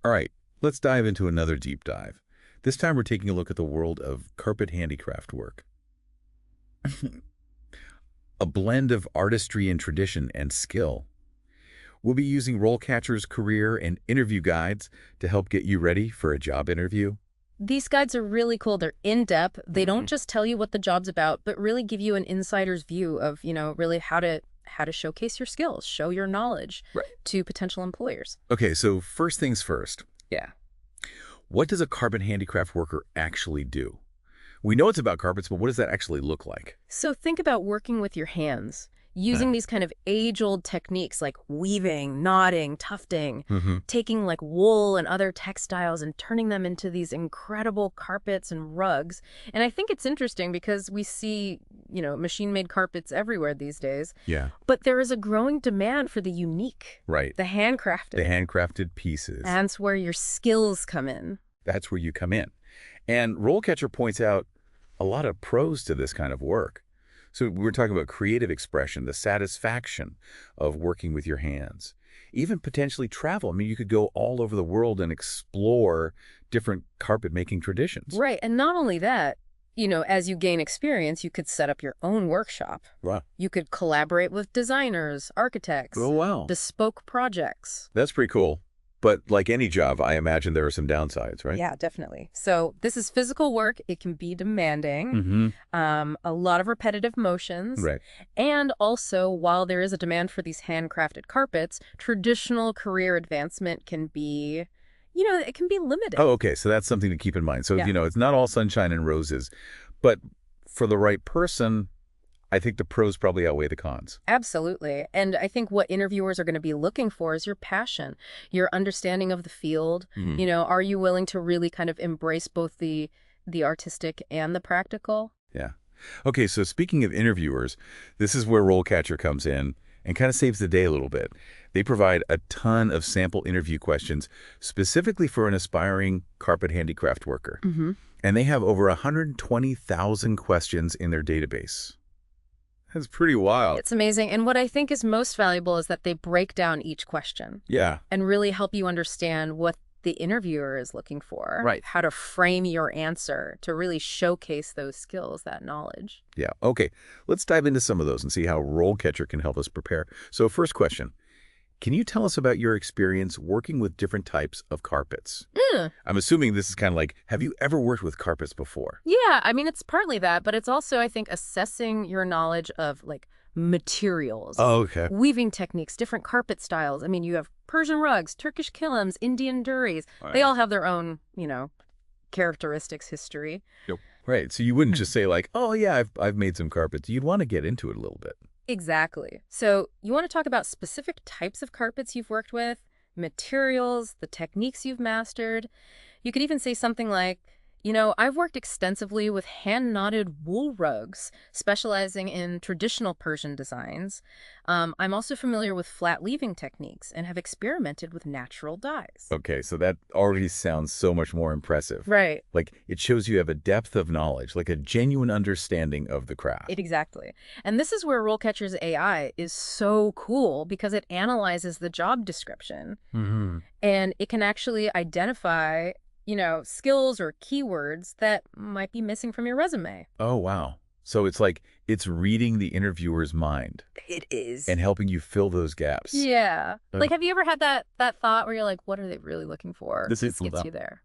All right, let's dive into another deep dive. This time we're taking a look at the world of carpet handicraft work. A blend of artistry and tradition and skill. We'll be using RoleCatcher's career and interview guides to help get you ready for a job interview. These guides are really cool. They're in-depth. They don't just tell you what the job's about, but really give you an insider's view of, really how to showcase your skills, show your knowledge Right. to potential employers. Okay, so first things first. Yeah. What does a carpet handicraft worker actually do? We know it's about carpets, but what does that actually look like? So think about working with your hands, using these kind of age-old techniques like weaving, knotting, tufting, taking like wool and other textiles and turning them into these incredible carpets and rugs. And I think it's interesting because we see, machine-made carpets everywhere these days. Yeah. But there is a growing demand for the unique, Right. the handcrafted. The handcrafted pieces. That's where your skills come in. That's where you come in. And RoleCatcher points out a lot of pros to this kind of work. So we're talking about creative expression, the satisfaction of working with your hands, even potentially travel. I mean, you could go all over the world and explore different carpet making traditions. Right. And not only that, as you gain experience, you could set up your own workshop. Wow. You could collaborate with designers, architects, Oh, wow. bespoke projects. That's pretty cool. But like any job, I imagine there are some downsides, right? Yeah, definitely. So this is physical work. It can be demanding, a lot of repetitive motions. Right. And also, while there is a demand for these handcrafted carpets, traditional career advancement can be, it can be limited. Oh, okay. So that's something to keep in mind. So, Yeah. it's not all sunshine and roses, but for the right person, I think the pros probably outweigh the cons. Absolutely. And I think what interviewers are going to be looking for is your passion, your understanding of the field. Are you willing to really kind of embrace both the artistic and the practical? Yeah. Okay, so speaking of interviewers, this is where RoleCatcher comes in and kind of saves the day a little bit. They provide a ton of sample interview questions specifically for an aspiring carpet handicraft worker. And they have over 120,000 questions in their database. That's pretty wild. It's amazing. And what I think is most valuable is that they break down each question Yeah. and really help you understand what the interviewer is looking for. Right. How to frame your answer to really showcase those skills, that knowledge. Yeah. Okay, let's dive into some of those and see how RoleCatcher can help us prepare. So first question, can you tell us about your experience working with different types of carpets? I'm assuming this is kind of like, have you ever worked with carpets before? Yeah, I mean, it's partly that, but it's also, I think, assessing your knowledge of like materials, Oh, okay. weaving techniques, different carpet styles. I mean, you have Persian rugs, Turkish kilims, Indian duris. They all have their own, characteristics, history. Right. So you wouldn't just say like, oh yeah, I've made some carpets. You'd want to get into it a little bit. Exactly. So you want to talk about specific types of carpets you've worked with, materials, the techniques you've mastered. You could even say something like, I've worked extensively with hand-knotted wool rugs, specializing in traditional Persian designs. I'm also familiar with flat leaving techniques and have experimented with natural dyes. Okay, so that already sounds so much more impressive. Right. Like it shows you have a depth of knowledge, like a genuine understanding of the craft. Exactly. And this is where RoleCatcher's AI is so cool because it analyzes the job description and it can actually identify skills or keywords that might be missing from your resume. Oh, wow. So it's like it's reading the interviewer's mind. It is. And helping you fill those gaps. Yeah. Like, have you ever had that thought where you're like, what are they really looking for? This gets you there.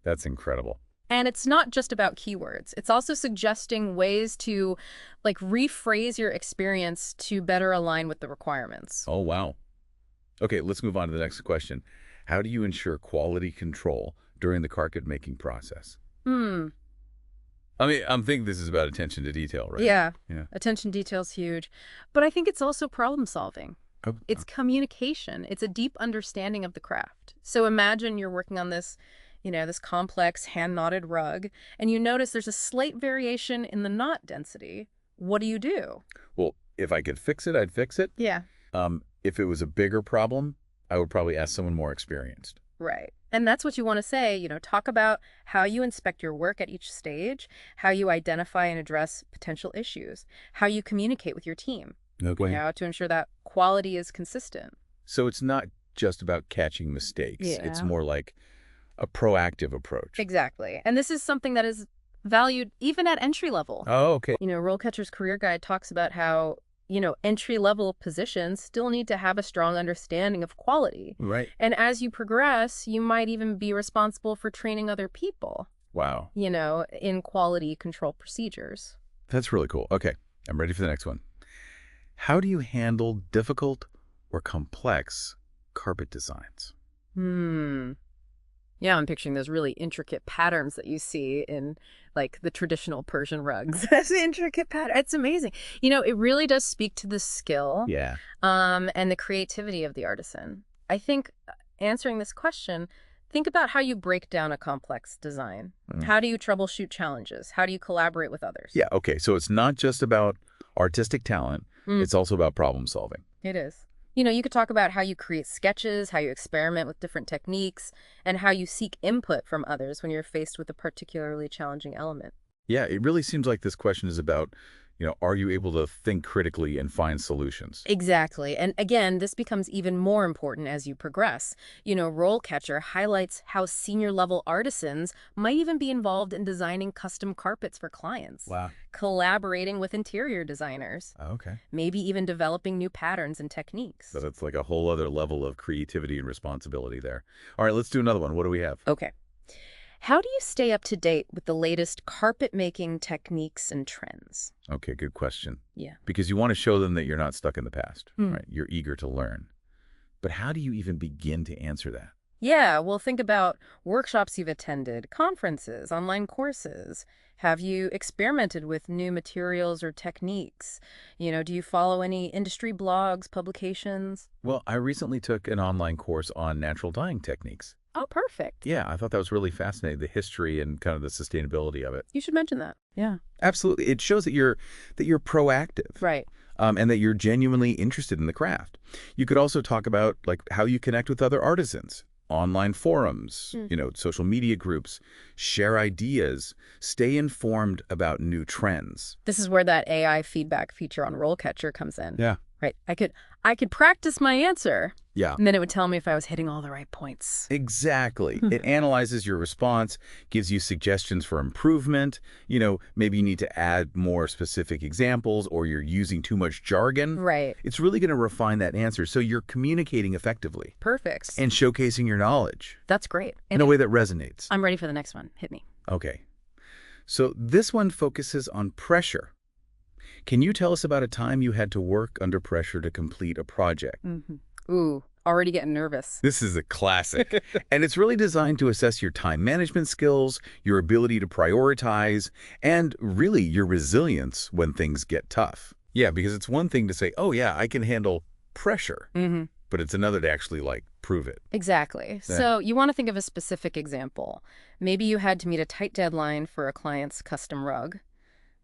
That's incredible. And it's not just about keywords. It's also suggesting ways to, like, rephrase your experience to better align with the requirements. Oh, wow. Okay, let's move on to the next question. How do you ensure quality control during the carpet making process? I mean, I'm thinking this is about attention to detail, right? Yeah. Yeah. Attention to detail's huge. But I think it's also problem solving. Oh, It's communication. It's a deep understanding of the craft. So imagine you're working on this, this complex hand-knotted rug, and you notice there's a slight variation in the knot density. What do you do? Well, if I could fix it, I'd fix it. Yeah. If it was a bigger problem, I would probably ask someone more experienced. Right. And that's what you want to say, talk about how you inspect your work at each stage, how you identify and address potential issues, how you communicate with your team, Okay. to ensure that quality is consistent. So it's not just about catching mistakes. It's Yeah. more like a proactive approach. Exactly. And this is something that is valued even at entry level. Oh, okay. RoleCatcher's Career Guide talks about how, entry-level positions still need to have a strong understanding of quality. Right. And as you progress, you might even be responsible for training other people, Wow. in quality control procedures. That's really cool. Okay, I'm ready for the next one. How do you handle difficult or complex carpet designs? Yeah, I'm picturing those really intricate patterns that you see in, like, the traditional Persian rugs. That's an intricate pattern. It's amazing. It really does speak to the skill Yeah. and the creativity of the artisan. I think answering this question, think about how you break down a complex design. How do you troubleshoot challenges? How do you collaborate with others? Yeah, okay, so it's not just about artistic talent, it's also about problem solving. It is. You could talk about how you create sketches, how you experiment with different techniques, and how you seek input from others when you're faced with a particularly challenging element. Yeah, it really seems like this question is about, are you able to think critically and find solutions? Exactly. And again, this becomes even more important as you progress. RoleCatcher highlights how senior level artisans might even be involved in designing custom carpets for clients, Wow. collaborating with interior designers, Okay. maybe even developing new patterns and techniques. So that's like a whole other level of creativity and responsibility there. All right, let's do another one. What do we have? Okay. How do you stay up to date with the latest carpet making techniques and trends? Okay, good question. Yeah. Because you want to show them that you're not stuck in the past, right? You're eager to learn. But how do you even begin to answer that? Yeah, well, think about workshops you've attended, conferences, online courses. Have you experimented with new materials or techniques? Do you follow any industry blogs, publications? Well, I recently took an online course on natural dyeing techniques. Oh, perfect. Yeah, I thought that was really fascinating, the history and kind of the sustainability of it. You should mention that. Yeah. Absolutely. It shows that you're proactive. Right. And that you're genuinely interested in the craft. You could also talk about like how you connect with other artisans, online forums, social media groups, share ideas, stay informed about new trends. This is where that AI feedback feature on RoleCatcher comes in. Yeah. Right. I could practice my answer. Yeah. And then it would tell me if I was hitting all the right points. Exactly. It analyzes your response, gives you suggestions for improvement. Maybe you need to add more specific examples or you're using too much jargon. Right. It's really going to refine that answer so you're communicating effectively. Perfect. And showcasing your knowledge. That's great. In a way that resonates. I'm ready for the next one. Hit me. Okay. So this one focuses on pressure. Can you tell us about a time you had to work under pressure to complete a project? Ooh, already getting nervous. This is a classic. And it's really designed to assess your time management skills, your ability to prioritize, and really your resilience when things get tough. Yeah, because it's one thing to say, oh yeah, I can handle pressure. But it's another to actually prove it. Exactly. Yeah. So you want to think of a specific example. Maybe you had to meet a tight deadline for a client's custom rug.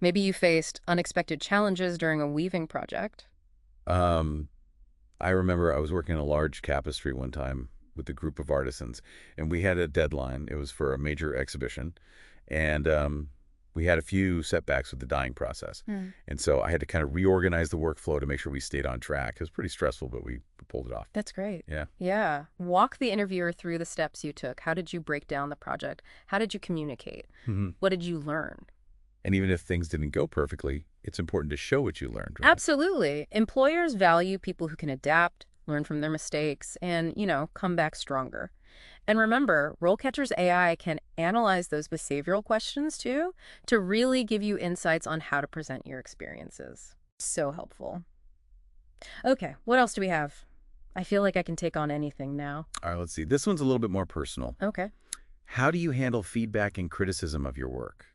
Maybe you faced unexpected challenges during a weaving project. I remember I was working on a large tapestry one time with a group of artisans, and we had a deadline. It was for a major exhibition, and we had a few setbacks with the dyeing process. And so I had to kind of reorganize the workflow to make sure we stayed on track. It was pretty stressful, but we pulled it off. That's great. Yeah. Yeah. Walk the interviewer through the steps you took. How did you break down the project? How did you communicate? What did you learn? And even if things didn't go perfectly, it's important to show what you learned. Right? Absolutely. Employers value people who can adapt, learn from their mistakes, and, come back stronger. And remember, RoleCatcher's AI can analyze those behavioral questions, too, to really give you insights on how to present your experiences. So helpful. Okay, what else do we have? I feel like I can take on anything now. All right, let's see. This one's a little bit more personal. Okay. How do you handle feedback and criticism of your work?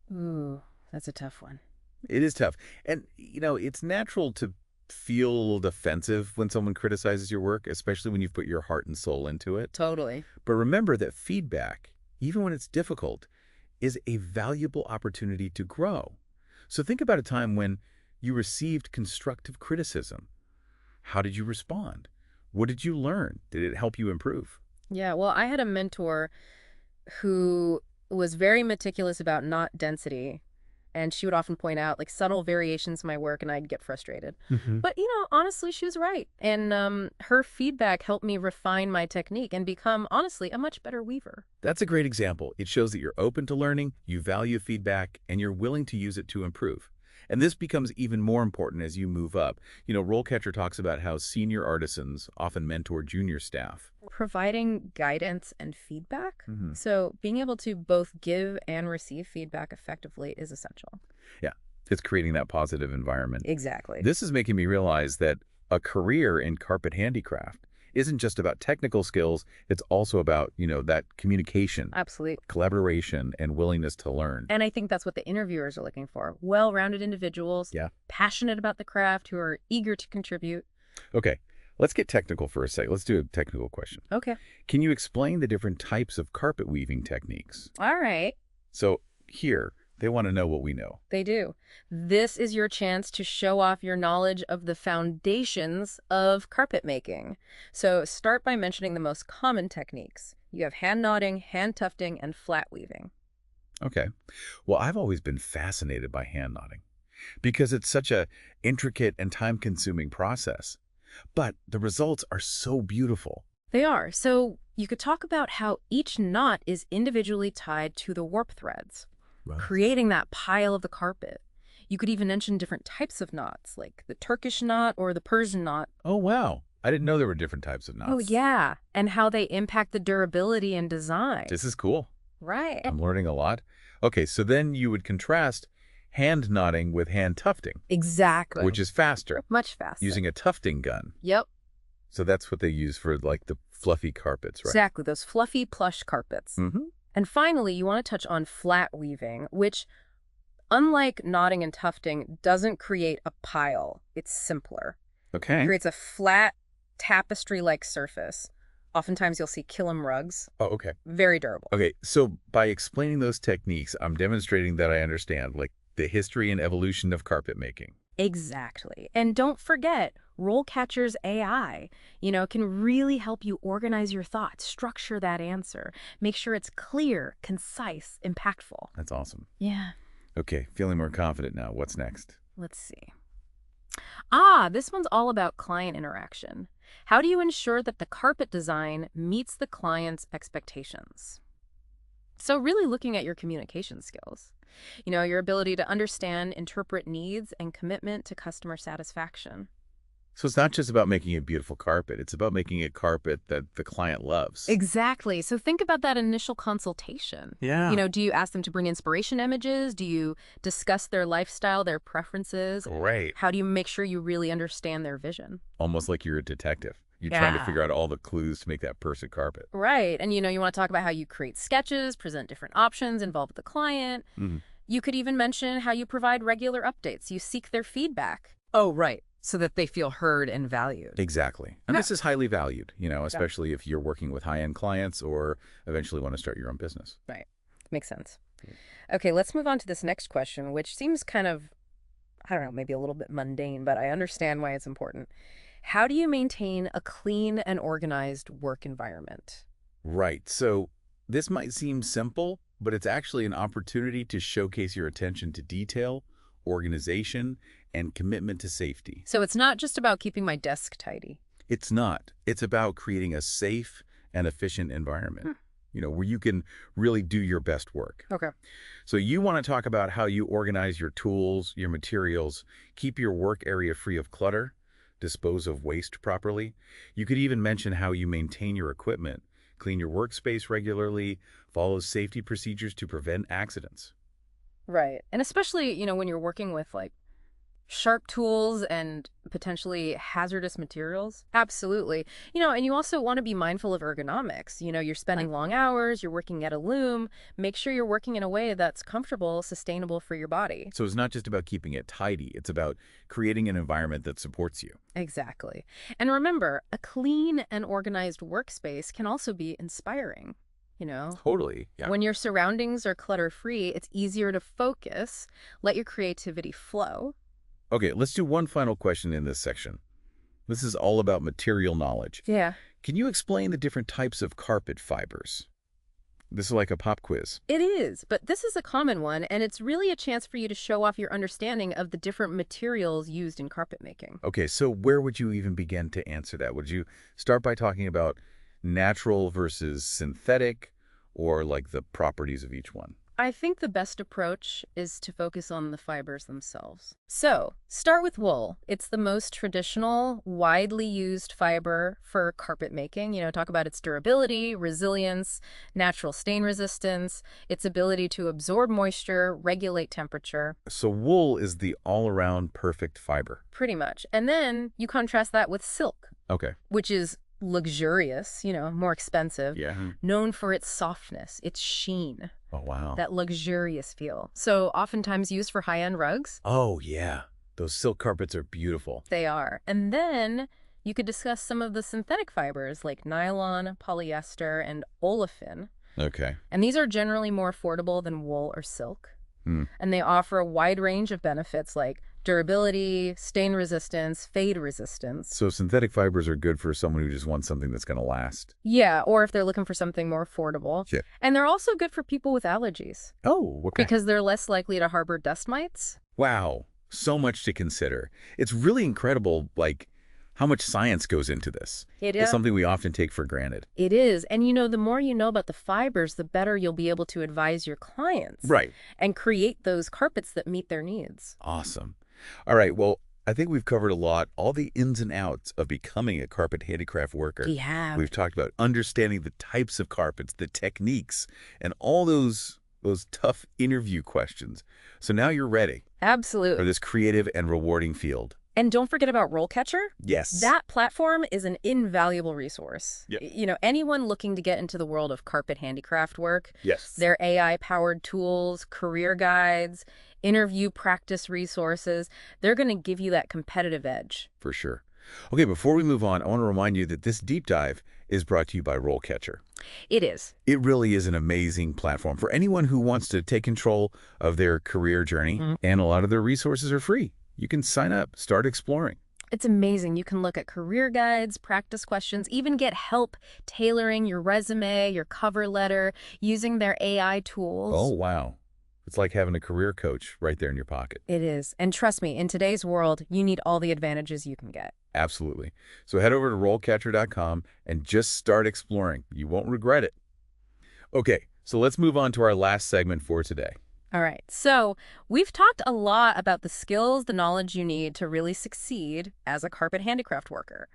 Ooh, that's a tough one. It is tough. And, it's natural to feel a little defensive when someone criticizes your work, especially when you've put your heart and soul into it. Totally. But remember that feedback, even when it's difficult, is a valuable opportunity to grow. So think about a time when you received constructive criticism. How did you respond? What did you learn? Did it help you improve? Yeah, well, I had a mentor who was very meticulous about knot density And she would often point out like subtle variations in my work, and I'd get frustrated. Hmm. But, honestly, she was right. And her feedback helped me refine my technique and become, honestly, a much better weaver. That's a great example. It shows that you're open to learning, you value feedback, and you're willing to use it to improve. And this becomes even more important as you move up. RoleCatcher talks about how senior artisans often mentor junior staff. Providing guidance and feedback. Hmm. So being able to both give and receive feedback effectively is essential. Yeah, it's creating that positive environment. Exactly. This is making me realize that a career in carpet handicraft isn't just about technical skills, it's also about, that communication, Absolutely. collaboration, and willingness to learn. And I think that's what the interviewers are looking for. Well-rounded individuals, Yeah. passionate about the craft, who are eager to contribute. Okay, let's get technical for a sec. Let's do a technical question. Okay. Can you explain the different types of carpet weaving techniques? All right. So here, they want to know what we know. They do. This is your chance to show off your knowledge of the foundations of carpet making. So start by mentioning the most common techniques. You have hand knotting, hand tufting, and flat weaving. Okay. Well, I've always been fascinated by hand knotting because it's such a intricate and time-consuming process. But the results are so beautiful. They are. So you could talk about how each knot is individually tied to the warp threads, Right. creating that pile of the carpet. You could even mention different types of knots, like the Turkish knot or the Persian knot. Oh, wow. I didn't know there were different types of knots. Oh, yeah. And how they impact the durability and design. This is cool. Right. I'm learning a lot. Okay, so then you would contrast hand knotting with hand tufting, Exactly. which is faster, much faster. using a tufting gun. Yep. So that's what they use for like the fluffy carpets, right? Exactly. Those fluffy plush carpets. Mm-hmm. And finally, you want to touch on flat weaving, which, unlike knotting and tufting, doesn't create a pile. It's simpler. It Okay. creates a flat tapestry-like surface. Oftentimes you'll see kilim rugs. Oh, okay. Very durable. Okay, so by explaining those techniques, I'm demonstrating that I understand, like, the history and evolution of carpet making. Exactly. And don't forget, RoleCatcher's AI, can really help you organize your thoughts, structure that answer, make sure it's clear, concise, impactful. That's awesome. Yeah. Okay, feeling more confident now. What's next? Let's see. This one's all about client interaction. How do you ensure that the carpet design meets the client's expectations? So really looking at your communication skills, your ability to understand, interpret needs, and commitment to customer satisfaction. So it's not just about making a beautiful carpet. It's about making a carpet that the client loves. Exactly. So think about that initial consultation. Yeah. Do you ask them to bring inspiration images? Do you discuss their lifestyle, their preferences? Great. How do you make sure you really understand their vision? Almost like you're a detective. You're trying to Yeah. figure out all the clues to make that perfect carpet. Right. And, you want to talk about how you create sketches, present different options, involve the client. Mhm. You could even mention how you provide regular updates. You seek their feedback. Oh, right. So that they feel heard and valued. Exactly. And Yeah. this is highly valued, especially if you're working with high-end clients or eventually want to start your own business. Right. Makes sense. Okay, let's move on to this next question, which seems kind of, I don't know, maybe a little bit mundane, but I understand why it's important. How do you maintain a clean and organized work environment? Right. So this might seem simple, but it's actually an opportunity to showcase your attention to detail, organization, and commitment to safety. So it's not just about keeping my desk tidy. It's not. It's about creating a safe and efficient environment, where you can really do your best work. Okay. So you want to talk about how you organize your tools, your materials, keep your work area free of clutter, dispose of waste properly. You could even mention how you maintain your equipment, clean your workspace regularly, follow safety procedures to prevent accidents. Right. And especially, when you're working with like sharp tools and potentially hazardous materials. Absolutely. And you also want to be mindful of ergonomics. You're spending long hours, you're working at a loom. Make sure you're working in a way that's comfortable, sustainable for your body. So it's not just about keeping it tidy. It's about creating an environment that supports you. Exactly. And remember, a clean and organized workspace can also be inspiring. Totally. Yeah. When your surroundings are clutter-free, it's easier to focus, let your creativity flow. Okay, let's do one final question in this section. This is all about material knowledge. Yeah. Can you explain the different types of carpet fibers? This is like a pop quiz. It is, but this is a common one, and it's really a chance for you to show off your understanding of the different materials used in carpet making. Okay, so where would you even begin to answer that? Would you start by talking about natural versus synthetic, or like the properties of each one? I think the best approach is to focus on the fibers themselves. So, start with wool. It's the most traditional, widely used fiber for carpet making. Talk about its durability, resilience, natural stain resistance, its ability to absorb moisture, regulate temperature. So wool is the all-around perfect fiber. Pretty much. And then you contrast that with silk, Okay. which is luxurious, more expensive, Yeah. known for its softness, its sheen, Oh, wow. that luxurious feel. So oftentimes used for high-end rugs. Oh, yeah. Those silk carpets are beautiful. They are. And then you could discuss some of the synthetic fibers like nylon, polyester, and olefin. Okay. And these are generally more affordable than wool or silk. Hmm. And they offer a wide range of benefits like durability, stain resistance, fade resistance. So synthetic fibers are good for someone who just wants something that's going to last. Yeah, or if they're looking for something more affordable. Yeah. And they're also good for people with allergies Oh, okay. because they're less likely to harbor dust mites. Wow. So much to consider. It's really incredible, like, how much science goes into this. It's something we often take for granted. It is. And the more you know about the fibers, the better you'll be able to advise your clients. Right. And create those carpets that meet their needs. Awesome. All right. Well, I think we've covered a lot, all the ins and outs of becoming a carpet handicraft worker. We have. We've talked about understanding the types of carpets, the techniques, and all those tough interview questions. So now you're ready for Absolutely. this creative and rewarding field. And don't forget about RoleCatcher. Yes. That platform is an invaluable resource. Yep. Anyone looking to get into the world of carpet handicraft work, Yes. their AI-powered tools, career guides, interview practice resources, they're going to give you that competitive edge. For sure. Okay, before we move on, I want to remind you that this deep dive is brought to you by RoleCatcher. It is. It really is an amazing platform for anyone who wants to take control of their career journey, and a lot of their resources are free. You can sign up, start exploring. It's amazing. You can look at career guides, practice questions, even get help tailoring your resume, your cover letter, using their AI tools. Oh, wow. It's like having a career coach right there in your pocket. It is. And trust me, in today's world, you need all the advantages you can get. Absolutely. So head over to RoleCatcher.com and just start exploring. You won't regret it. Okay, so let's move on to our last segment for today. All right. So we've talked a lot about the skills, the knowledge you need to really succeed as a carpet handicraft worker.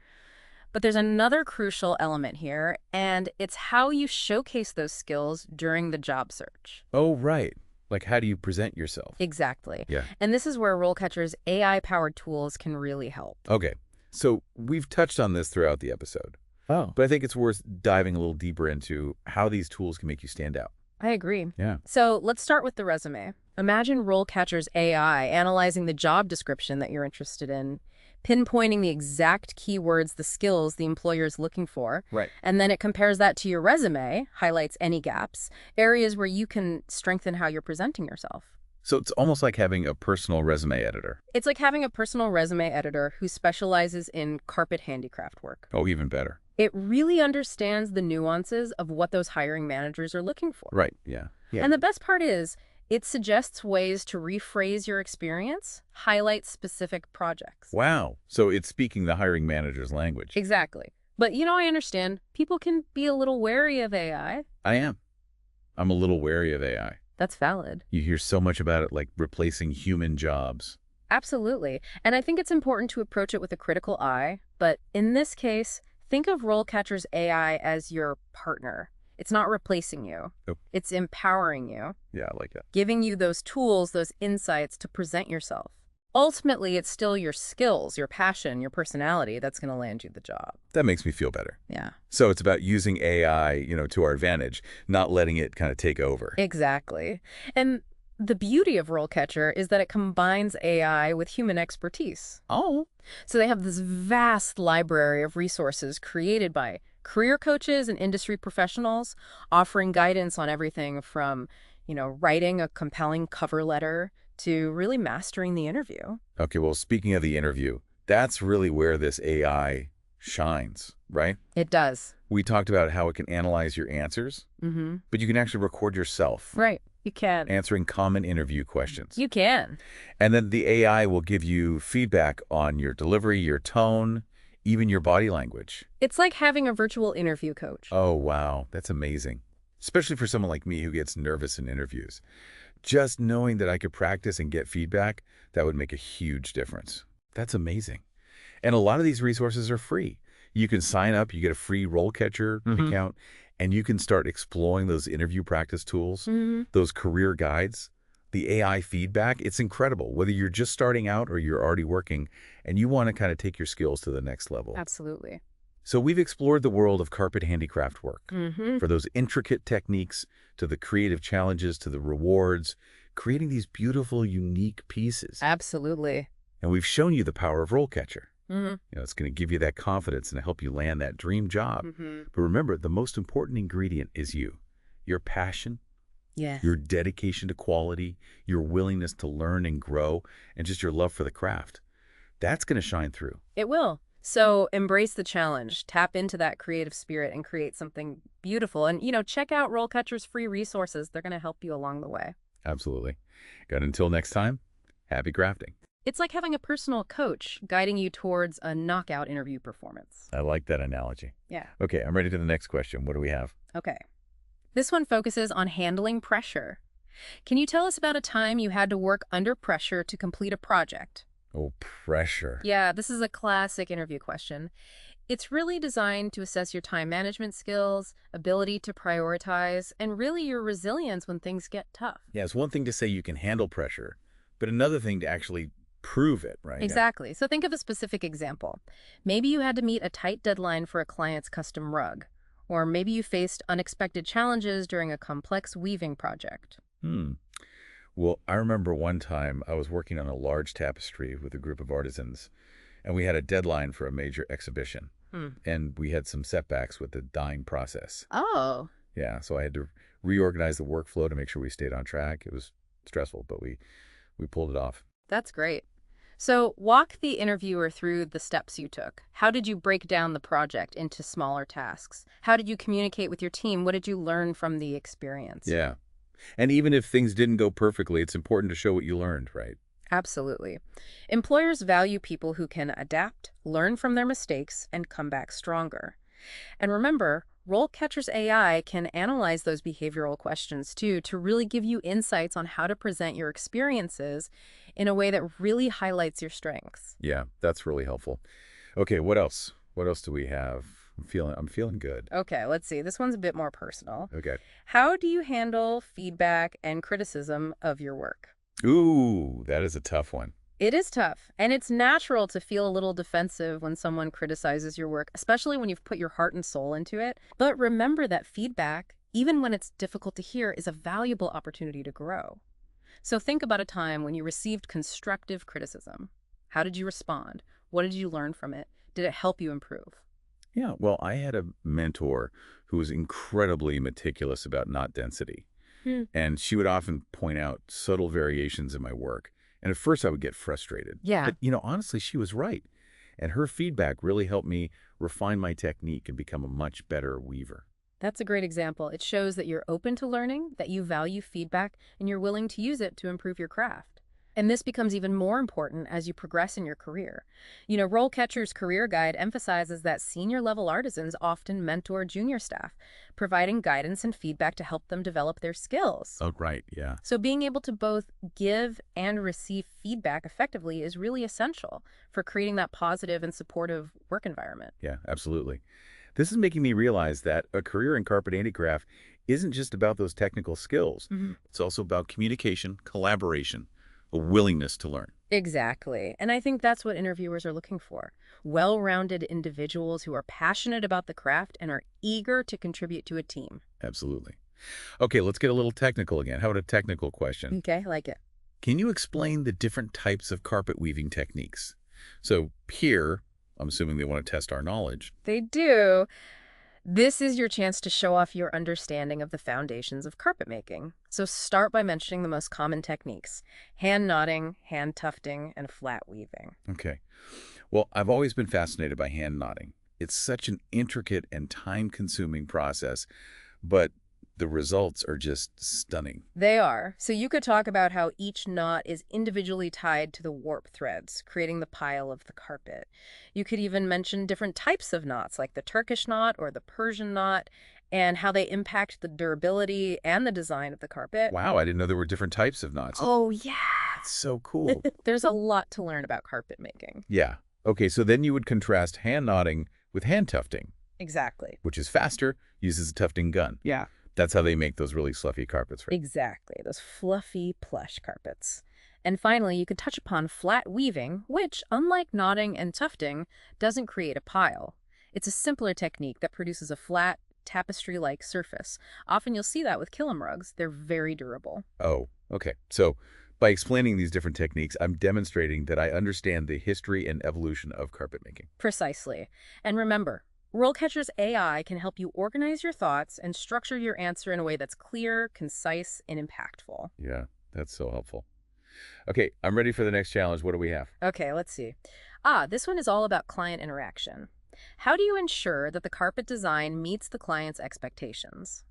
But there's another crucial element here, and it's how you showcase those skills during the job search. Oh, right. Like, how do you present yourself? Exactly. Yeah. And this is where RoleCatcher's AI-powered tools can really help. Okay, so we've touched on this throughout the episode, Oh. but I think it's worth diving a little deeper into how these tools can make you stand out. I agree. Yeah. So let's start with the resume. Imagine RoleCatcher's AI analyzing the job description that you're interested in, pinpointing the exact keywords, the skills the employer is looking for, Right. and then it compares that to your resume, highlights any gaps, areas where you can strengthen how you're presenting yourself. So it's almost like having a personal resume editor. It's like having a personal resume editor who specializes in carpet handicraft work. Oh, even better. It really understands the nuances of what those hiring managers are looking for. Right, yeah. And the best part is, it suggests ways to rephrase your experience, highlight specific projects. Wow. So it's speaking the hiring manager's language. Exactly. But I understand people can be a little wary of AI. I am. I'm a little wary of AI. That's valid. You hear so much about it, like replacing human jobs. Absolutely. And I think it's important to approach it with a critical eye. But in this case, think of RoleCatcher's AI as your partner. It's not replacing you. Nope. It's empowering you, Yeah, I like that. giving you those tools, those insights to present yourself. Ultimately, it's still your skills, your passion, your personality that's going to land you the job. That makes me feel better. Yeah. So it's about using AI, to our advantage, not letting it kind of take over. Exactly. And the beauty of RoleCatcher is that it combines AI with human expertise. Oh. So they have this vast library of resources created by career coaches and industry professionals, offering guidance on everything from, writing a compelling cover letter to really mastering the interview. Okay, well, speaking of the interview, that's really where this AI shines, right? It does. We talked about how it can analyze your answers, but you can actually record yourself Right. You can. answering common interview questions. You can. And then the AI will give you feedback on your delivery, your tone, even your body language. It's like having a virtual interview coach. Oh, wow. That's amazing. Especially for someone like me who gets nervous in interviews. Just knowing that I could practice and get feedback, that would make a huge difference. That's amazing. And a lot of these resources are free. You can sign up, you get a free RoleCatcher account, and you can start exploring those interview practice tools, those career guides, the AI feedback. It's incredible, whether you're just starting out or you're already working, and you want to kind of take your skills to the next level. Absolutely. So we've explored the world of carpet handicraft work, for those intricate techniques, to the creative challenges, to the rewards, creating these beautiful, unique pieces. Absolutely. And we've shown you the power of RoleCatcher. It's going to give you that confidence and help you land that dream job. But remember, the most important ingredient is you. Your passion, your dedication to quality, your willingness to learn and grow, and just your love for the craft. That's going to shine through. It will. So embrace the challenge, tap into that creative spirit, and create something beautiful. And, check out RoleCatcher's free resources. They're going to help you along the way. Absolutely. Good. Until next time, happy crafting. It's like having a personal coach guiding you towards a knockout interview performance. I like that analogy. Yeah. Okay, I'm ready to the next question. What do we have? Okay. This one focuses on handling pressure. Can you tell us about a time you had to work under pressure to complete a project? Oh, pressure. Yeah, this is a classic interview question. It's really designed to assess your time management skills, ability to prioritize, and really your resilience when things get tough. Yeah, it's one thing to say you can handle pressure, but another thing to actually prove it, right? Exactly. So think of a specific example. Maybe you had to meet a tight deadline for a client's custom rug, or maybe you faced unexpected challenges during a complex weaving project. Well, I remember one time I was working on a large tapestry with a group of artisans, and we had a deadline for a major exhibition, and we had some setbacks with the dyeing process. Oh. Yeah, so I had to reorganize the workflow to make sure we stayed on track. It was stressful, but we pulled it off. That's great. So walk the interviewer through the steps you took. How did you break down the project into smaller tasks? How did you communicate with your team? What did you learn from the experience? Yeah. And even if things didn't go perfectly, it's important to show what you learned, right? Absolutely. Employers value people who can adapt, learn from their mistakes, and come back stronger. And remember, RoleCatcher's AI can analyze those behavioral questions too to really give you insights on how to present your experiences in a way that really highlights your strengths. Yeah, that's really helpful. Okay, what else? What else do we have? I'm feeling good. Okay, let's see. This one's a bit more personal. Okay. How do you handle feedback and criticism of your work? Ooh, that is a tough one. It is tough, and it's natural to feel a little defensive when someone criticizes your work, especially when you've put your heart and soul into it. But remember that feedback, even when it's difficult to hear, is a valuable opportunity to grow. So think about a time when you received constructive criticism. How did you respond? What did you learn from it? Did it help you improve? Yeah, well, I had a mentor who was incredibly meticulous about knot density. And she would often point out subtle variations in my work. And at first I would get frustrated. Yeah. But, honestly, she was right. And her feedback really helped me refine my technique and become a much better weaver. That's a great example. It shows that you're open to learning, that you value feedback, and you're willing to use it to improve your craft. And this becomes even more important as you progress in your career. RoleCatcher's Career Guide emphasizes that senior-level artisans often mentor junior staff, providing guidance and feedback to help them develop their skills. Oh, right, yeah. So being able to both give and receive feedback effectively is really essential for creating that positive and supportive work environment. Yeah, absolutely. This is making me realize that a career in carpet handicraft isn't just about those technical skills. It's also about communication, collaboration, a willingness to learn. Exactly. And I think that's what interviewers are looking for. Well-rounded individuals who are passionate about the craft and are eager to contribute to a team. Absolutely. Okay, let's get a little technical again. How about a technical question? Okay, I like it. Can you explain the different types of carpet weaving techniques? So here, I'm assuming they want to test our knowledge. They do. This is your chance to show off your understanding of the foundations of carpet making. So start by mentioning the most common techniques: hand knotting, hand tufting, and flat weaving. Okay. Well, I've always been fascinated by hand knotting. It's such an intricate and time-consuming process, but the results are just stunning. They are. So you could talk about how each knot is individually tied to the warp threads, creating the pile of the carpet. You could even mention different types of knots, like the Turkish knot or the Persian knot, and how they impact the durability and the design of the carpet. Wow, I didn't know there were different types of knots. Oh, yeah. That's so cool. There's a lot to learn about carpet making. Yeah. Okay, so then you would contrast hand knotting with hand tufting, Exactly. which is faster, uses a tufting gun. Yeah. That's how they make those really fluffy carpets, right? Exactly. Those fluffy, plush carpets. And finally, you could touch upon flat weaving, which, unlike knotting and tufting, doesn't create a pile. It's a simpler technique that produces a flat, tapestry-like surface. Often you'll see that with kilim rugs. They're very durable. Oh, okay. So by explaining these different techniques, I'm demonstrating that I understand the history and evolution of carpet making. Precisely. And remember, RoleCatcher's AI can help you organize your thoughts and structure your answer in a way that's clear, concise, and impactful. Yeah, that's so helpful. Okay, I'm ready for the next challenge. What do we have? Okay, let's see. This one is all about client interaction. How do you ensure that the carpet design meets the client's expectations?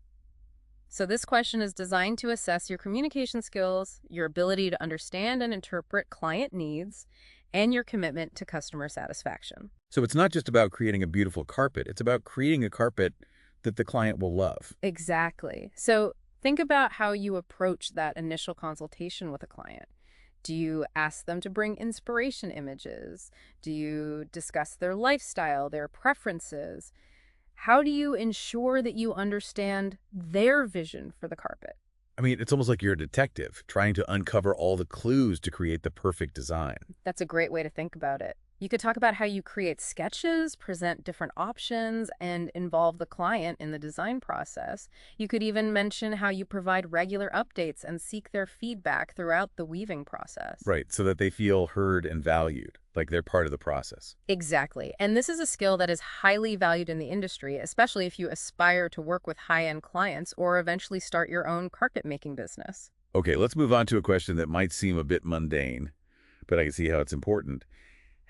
So this question is designed to assess your communication skills, your ability to understand and interpret client needs, and your commitment to customer satisfaction. So it's not just about creating a beautiful carpet. It's about creating a carpet that the client will love. Exactly. So think about how you approach that initial consultation with a client. Do you ask them to bring inspiration images? Do you discuss their lifestyle, their preferences? How do you ensure that you understand their vision for the carpet? I mean, it's almost like you're a detective trying to uncover all the clues to create the perfect design. That's a great way to think about it. You could talk about how you create sketches, present different options, and involve the client in the design process. You could even mention how you provide regular updates and seek their feedback throughout the weaving process. Right, so that they feel heard and valued, like they're part of the process. Exactly. And this is a skill that is highly valued in the industry, especially if you aspire to work with high-end clients or eventually start your own carpet making business. Okay, let's move on to a question that might seem a bit mundane, but I can see how it's important.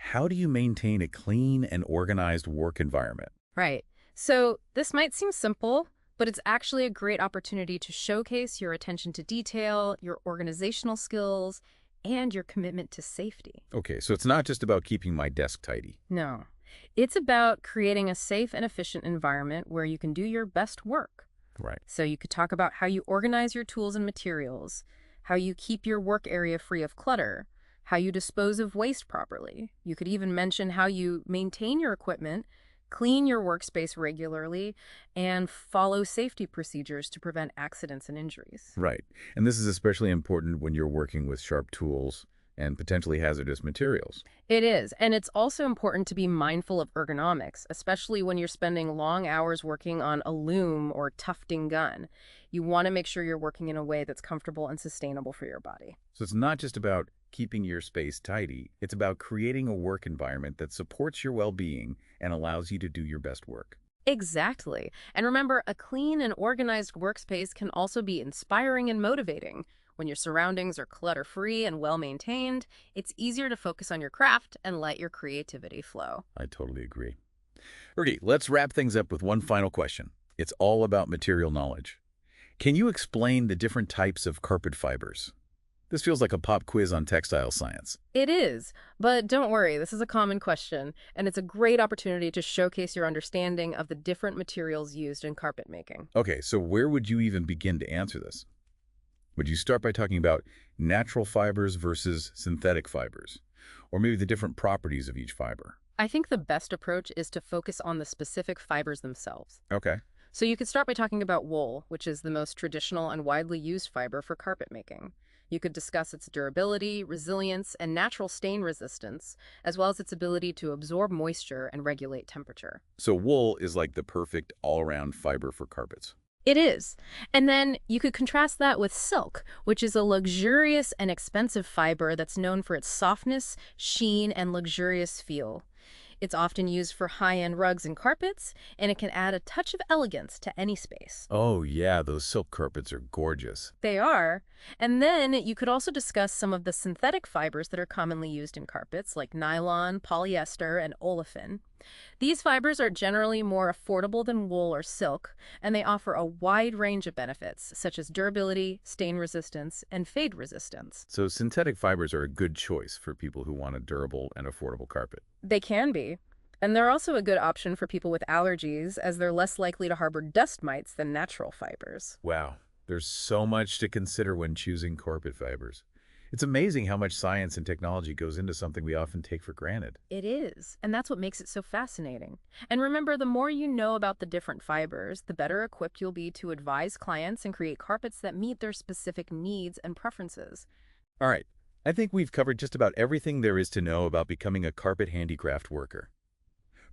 How do you maintain a clean and organized work environment? Right. So this might seem simple, but it's actually a great opportunity to showcase your attention to detail, your organizational skills, and your commitment to safety. Okay, so it's not just about keeping my desk tidy. No, it's about creating a safe and efficient environment where you can do your best work. Right. So you could talk about how you organize your tools and materials, how you keep your work area free of clutter, how you dispose of waste properly. You could even mention how you maintain your equipment, clean your workspace regularly, and follow safety procedures to prevent accidents and injuries. Right. And this is especially important when you're working with sharp tools and potentially hazardous materials. It is, and it's also important to be mindful of ergonomics, especially when you're spending long hours working on a loom or tufting gun. You want to make sure you're working in a way that's comfortable and sustainable for your body. So it's not just about keeping your space tidy. It's about creating a work environment that supports your well-being and allows you to do your best work. Exactly. And remember, a clean and organized workspace can also be inspiring and motivating. When your surroundings are clutter-free and well-maintained, it's easier to focus on your craft and let your creativity flow. I totally agree. Okay, let's wrap things up with one final question. It's all about material knowledge. Can you explain the different types of carpet fibers? This feels like a pop quiz on textile science. It is, but don't worry, this is a common question, and it's a great opportunity to showcase your understanding of the different materials used in carpet making. Okay, so where would you even begin to answer this? Would you start by talking about natural fibers versus synthetic fibers? Or maybe the different properties of each fiber? I think the best approach is to focus on the specific fibers themselves. Okay. So you could start by talking about wool, which is the most traditional and widely used fiber for carpet making. You could discuss its durability, resilience, and natural stain resistance, as well as its ability to absorb moisture and regulate temperature. So wool is like the perfect all-around fiber for carpets. It is. And then you could contrast that with silk, which is a luxurious and expensive fiber that's known for its softness, sheen, and luxurious feel. It's often used for high-end rugs and carpets, and it can add a touch of elegance to any space. Oh yeah, those silk carpets are gorgeous. They are. And then you could also discuss some of the synthetic fibers that are commonly used in carpets, like nylon, polyester, and olefin. These fibers are generally more affordable than wool or silk, and they offer a wide range of benefits, such as durability, stain resistance, and fade resistance. So synthetic fibers are a good choice for people who want a durable and affordable carpet. They can be. And they're also a good option for people with allergies, as they're less likely to harbor dust mites than natural fibers. Wow, there's so much to consider when choosing carpet fibers. It's amazing how much science and technology goes into something we often take for granted. It is, and that's what makes it so fascinating. And remember, the more you know about the different fibers, the better equipped you'll be to advise clients and create carpets that meet their specific needs and preferences. All right, I think we've covered just about everything there is to know about becoming a carpet handicraft worker.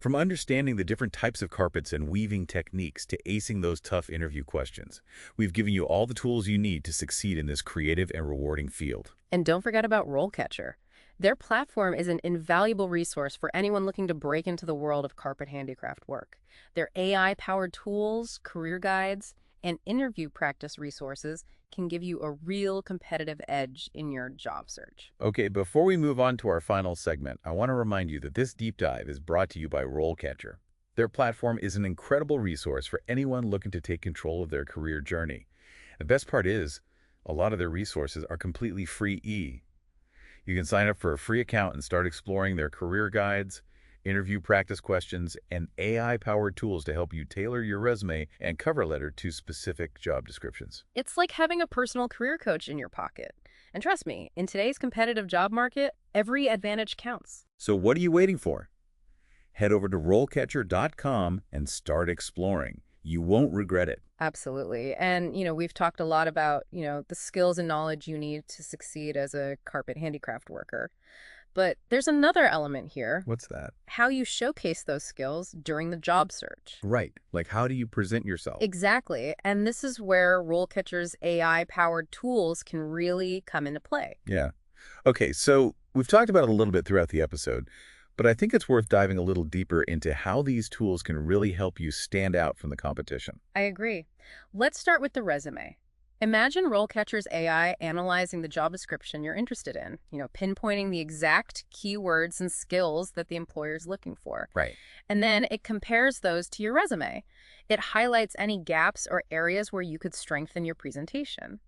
From understanding the different types of carpets and weaving techniques to acing those tough interview questions, we've given you all the tools you need to succeed in this creative and rewarding field. And don't forget about RoleCatcher. Their platform is an invaluable resource for anyone looking to break into the world of carpet handicraft work. Their AI-powered tools, career guides, and interview practice resources can give you a real competitive edge in your job search. Okay, before we move on to our final segment, I want to remind you that this deep dive is brought to you by RoleCatcher. Their platform is an incredible resource for anyone looking to take control of their career journey. The best part is, a lot of their resources are completely free. You can sign up for a free account and start exploring their career guides, interview practice questions, and AI-powered tools to help you tailor your resume and cover letter to specific job descriptions. It's like having a personal career coach in your pocket. And trust me, in today's competitive job market, every advantage counts. So what are you waiting for? Head over to RoleCatcher.com and start exploring. You won't regret it. Absolutely. And, we've talked a lot about, the skills and knowledge you need to succeed as a carpet handicraft worker. But there's another element here. What's that? How you showcase those skills during the job search. Right. Like, how do you present yourself? Exactly. And this is where RoleCatcher's AI-powered tools can really come into play. Yeah. Okay, so we've talked about it a little bit throughout the episode, but I think it's worth diving a little deeper into how these tools can really help you stand out from the competition. I agree. Let's start with the resume. Imagine RoleCatcher's AI analyzing the job description you're interested in, pinpointing the exact keywords and skills that the employer's looking for. Right. And then it compares those to your resume. It highlights any gaps or areas where you could strengthen your presentation.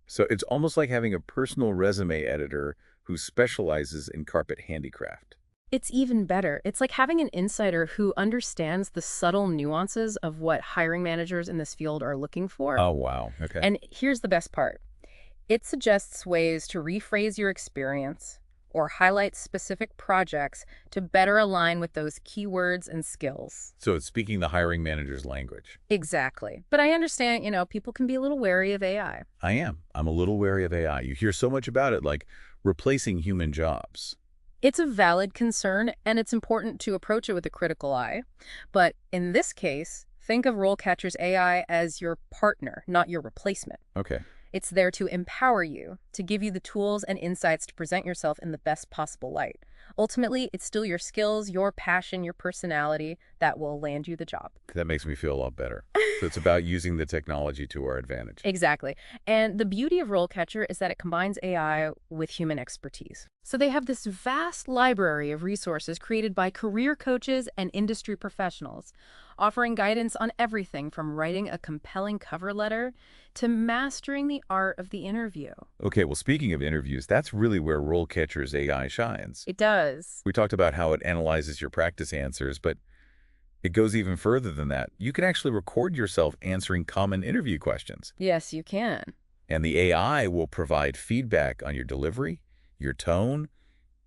So it's almost like having a personal resume editor who specializes in carpet handicraft. It's even better. It's like having an insider who understands the subtle nuances of what hiring managers in this field are looking for. Oh, wow. Okay. And here's the best part. It suggests ways to rephrase your experience or highlight specific projects to better align with those keywords and skills. So it's speaking the hiring manager's language. Exactly. But I understand, people can be a little wary of AI. I am. I'm a little wary of AI. You hear so much about it, like replacing human jobs. It's a valid concern, and it's important to approach it with a critical eye. But in this case, think of RoleCatcher's AI as your partner, not your replacement. Okay. It's there to empower you, to give you the tools and insights to present yourself in the best possible light. Ultimately, it's still your skills, your passion, your personality that will land you the job. That makes me feel a lot better. So it's about using the technology to our advantage. Exactly. And the beauty of RoleCatcher is that it combines AI with human expertise. So they have this vast library of resources created by career coaches and industry professionals, offering guidance on everything from writing a compelling cover letter to mastering the art of the interview. Okay, well, speaking of interviews, that's really where RoleCatcher's AI shines. It does. We talked about how it analyzes your practice answers, but it goes even further than that. You can actually record yourself answering common interview questions. Yes, you can. And the AI will provide feedback on your delivery, your tone,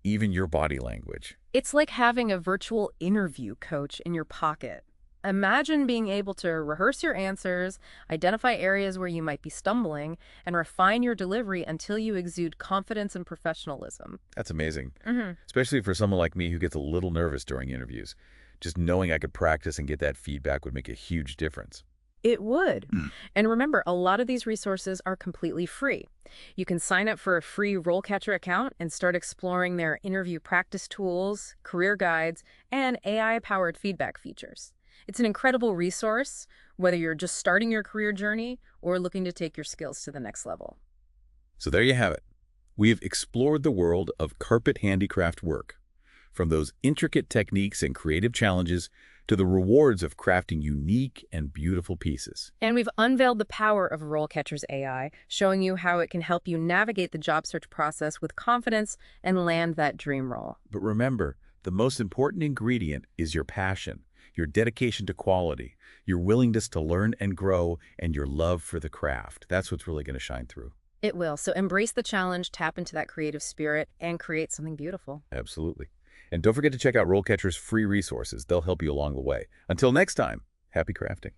even your body language. It's like having a virtual interview coach in your pocket. Imagine being able to rehearse your answers, identify areas where you might be stumbling, and refine your delivery until you exude confidence and professionalism. That's amazing, Mm-hmm. especially for someone like me who gets a little nervous during interviews. Just knowing I could practice and get that feedback would make a huge difference. It would. And remember, a lot of these resources are completely free. You can sign up for a free RoleCatcher account and start exploring their interview practice tools, career guides, and AI-powered feedback features. It's an incredible resource, whether you're just starting your career journey or looking to take your skills to the next level. So there you have it. We have explored the world of carpet handicraft work. from those intricate techniques and creative challenges to the rewards of crafting unique and beautiful pieces. And we've unveiled the power of RoleCatcher's AI, showing you how it can help you navigate the job search process with confidence and land that dream role. But remember, the most important ingredient is your passion, your dedication to quality, your willingness to learn and grow, and your love for the craft. That's what's really going to shine through. It will. So embrace the challenge, tap into that creative spirit, and create something beautiful. Absolutely. And don't forget to check out RoleCatcher's free resources. They'll help you along the way. Until next time, happy crafting.